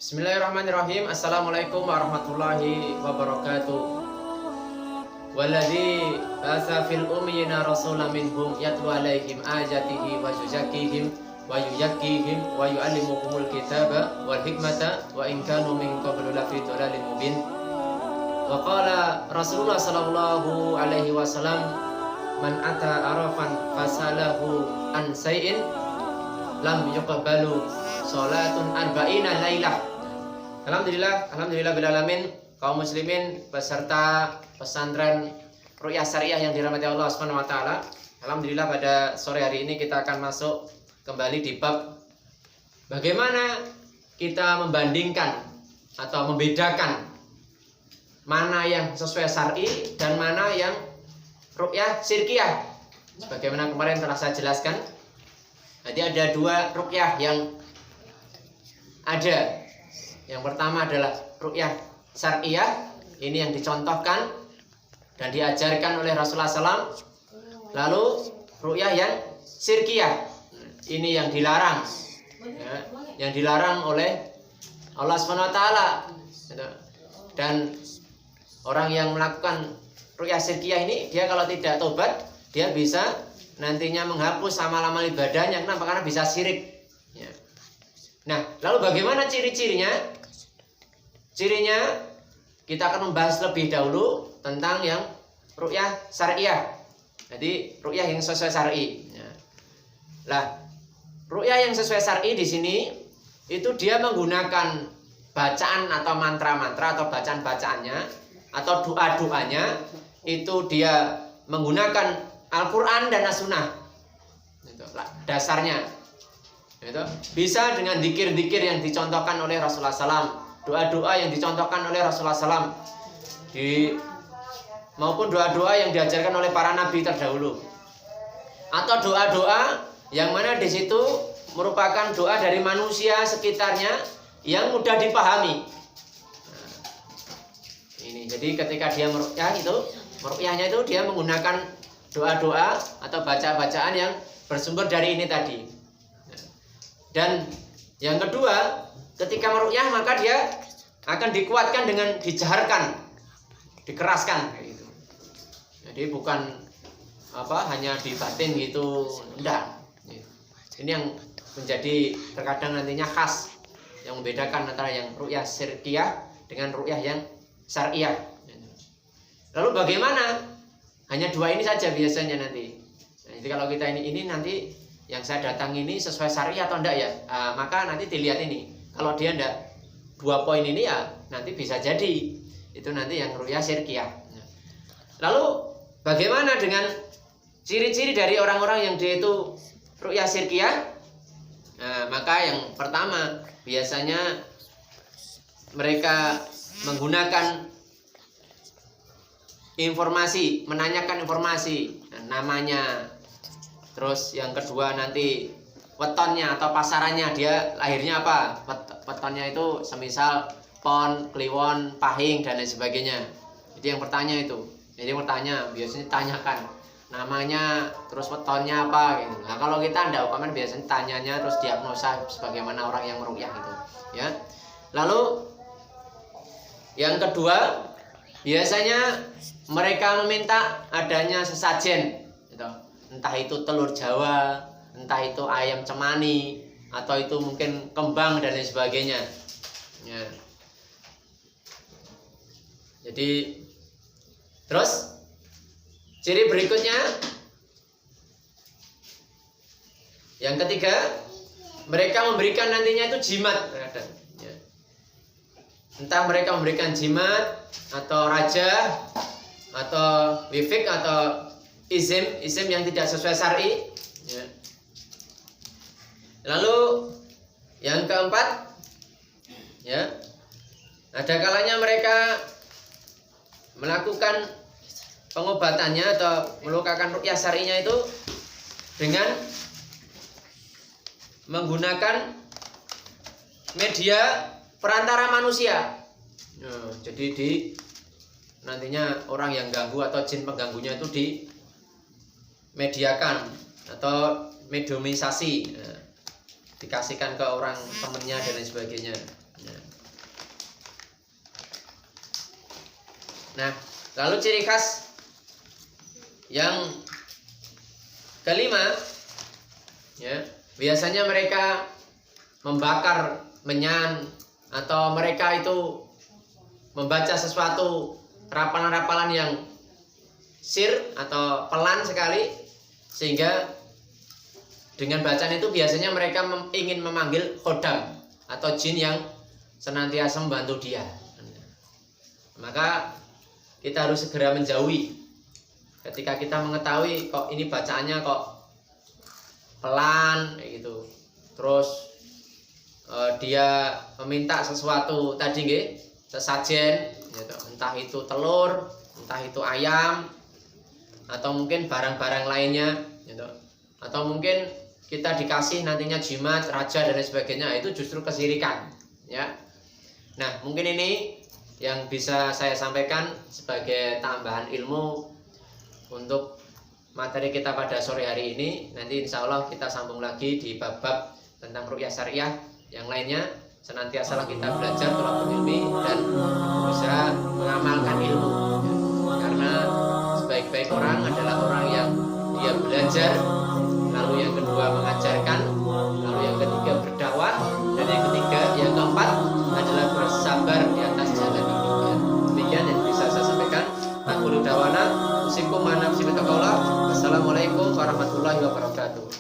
Bismillahirrahmanirrahim. Assalamualaikum warahmatullahi wabarakatuh. Walladzi ba'atsa fil ummiyina rasulan minhum yatlu 'alaihim ayatihi wa yuzakkihim wa yu'allimuhumul kitaba wal hikmata wa in kanu min qablu lafi dhalalin mubin. Wa qala Rasulullah sallallahu alaihi wasallam, man ata arafan fasalahu an say'in lam yuqbalu salatun arba'ina lailah. Alhamdulillah bil alamin, kaum muslimin beserta pesantren Ru'yah Syariah yang dirahmati Allah Subhanahu wa taala. Alhamdulillah pada sore hari ini kita akan masuk kembali di bab bagaimana kita membandingkan atau membedakan mana yang sesuai syar'i dan mana yang ru'yah syirkiyah. Sebagaimana kemarin telah saya jelaskan, jadi ada dua ru'yah yang ada. Yang pertama adalah ru'yah syar'iyah, ini yang dicontohkan dan diajarkan oleh Rasulullah SAW. Lalu ru'yah yang syirkiyah, ini yang dilarang, ya, yang dilarang oleh Allah Subhanahu wa taala. Dan orang yang melakukan ru'yah syirkiyah ini, dia kalau tidak tobat, dia bisa nantinya menghapus amal-amal ibadahnya. Kenapa? Karena bisa syirik. Nah, lalu bagaimana ciri-cirinya? Cirinya kita akan membahas lebih dahulu tentang yang ru'yah syariah. Jadi ru'yah yang sesuai syar'i. Lah, ru'yah yang sesuai syar'i di sini itu dia menggunakan bacaan atau mantra-mantra atau bacaan-bacaannya atau doa-doanya, itu dia menggunakan Al-Qur'an dan As-Sunnah. Itu dasarnya. Itu bisa dengan zikir-zikir yang dicontohkan oleh Rasulullah SAW, doa-doa yang dicontohkan oleh Rasulullah SAW, maupun doa-doa yang diajarkan oleh para nabi terdahulu, atau doa-doa yang mana di situ merupakan doa dari manusia sekitarnya yang mudah dipahami. Nah, ini jadi ketika dia meruqyah itu, meruqyahnya itu dia menggunakan doa-doa atau baca-bacaan yang bersumber dari ini tadi. Dan yang kedua, ketika meruqyah maka dia akan dikuatkan dengan dijaharkan, dikeraskan kayak gitu. Jadi bukan hanya di batin gitu, enggak. Ini yang menjadi terkadang nantinya khas yang membedakan antara yang ru'yah syirkiyah dengan ru'yah yang syar'iyah. Lalu bagaimana? Hanya dua ini saja biasanya nanti. Nah, jadi kalau kita ini nanti yang saya datang ini sesuai syariah atau enggak ya, maka nanti dilihat ini. Kalau dia enggak, 2 poin ini ya nanti bisa jadi itu nanti yang ru'yah syirkiyah. Lalu bagaimana dengan ciri-ciri dari orang-orang yang dia itu ru'yah syirkiyah? Nah, maka yang pertama biasanya mereka menggunakan informasi, menanyakan informasi, namanya. Terus yang kedua nanti wetonnya atau pasarannya, dia lahirnya apa? Wetonnya itu semisal Pon, Kliwon, Pahing dan lain sebagainya. Jadi yang bertanya itu. Jadi yang bertanya biasanya tanyakan namanya, terus wetonnya apa gitu. Nah, kalau kita enggak upaman biasanya tanyanya terus diagnosa sebagaimana orang yang meruqyah itu, ya. Lalu yang kedua biasanya mereka meminta adanya sesajen gitu. Entah itu telur Jawa, entah itu ayam cemani, atau itu mungkin kembang dan lain sebagainya. Ya. Jadi terus ciri berikutnya yang ketiga, mereka memberikan nantinya itu jimat. Ya. Entah mereka memberikan jimat atau raja atau wifik atau izim yang tidak sesuai syar'i, ya. Lalu yang keempat, ya, ada kalanya mereka melakukan pengobatannya atau melakukan ruqyah syar'inya itu dengan menggunakan media perantara manusia. Nah, jadi nantinya orang yang ganggu atau jin pengganggunya itu dimediakan atau mediumisasi, dikasihkan ke orang temennya dan lain sebagainya. Nah, lalu ciri khas yang kelima, ya, biasanya mereka membakar menyan, atau mereka itu membaca sesuatu rapalan-rapalan yang sir atau pelan sekali, sehingga dengan bacaan itu biasanya mereka ingin memanggil khodam atau jin yang senantiasa membantu dia. Maka kita harus segera menjauhi. Ketika kita mengetahui kok ini bacaannya kok pelan kayak gitu, terus dia meminta sesuatu tadi nggih, sesajen gitu. Entah itu telur, entah itu ayam, atau mungkin barang-barang lainnya gitu. Atau mungkin kita dikasih nantinya jimat, raja dan lain sebagainya, itu justru kesirikan, ya. Nah, mungkin ini yang bisa saya sampaikan sebagai tambahan ilmu untuk materi kita pada sore hari ini. Nanti insya Allah kita sambung lagi di bab-bab tentang ruqyah syariah yang lainnya. Senantiasalah kita belajar thalabul ilmi dan berusaha mengamalkan ilmu, karena sebaik-baik orang adalah orang yang dia belajar, lalu yang kedua mengajarkan, lalu yang ketiga berdakwah, dan yang ketiga, yang keempat adalah bersabar di atas jalan ini. Demikian yang bisa saya sampaikan. Aku dawana usikum manaf sibitaqaullah. Assalamualaikum warahmatullahi wabarakatuh.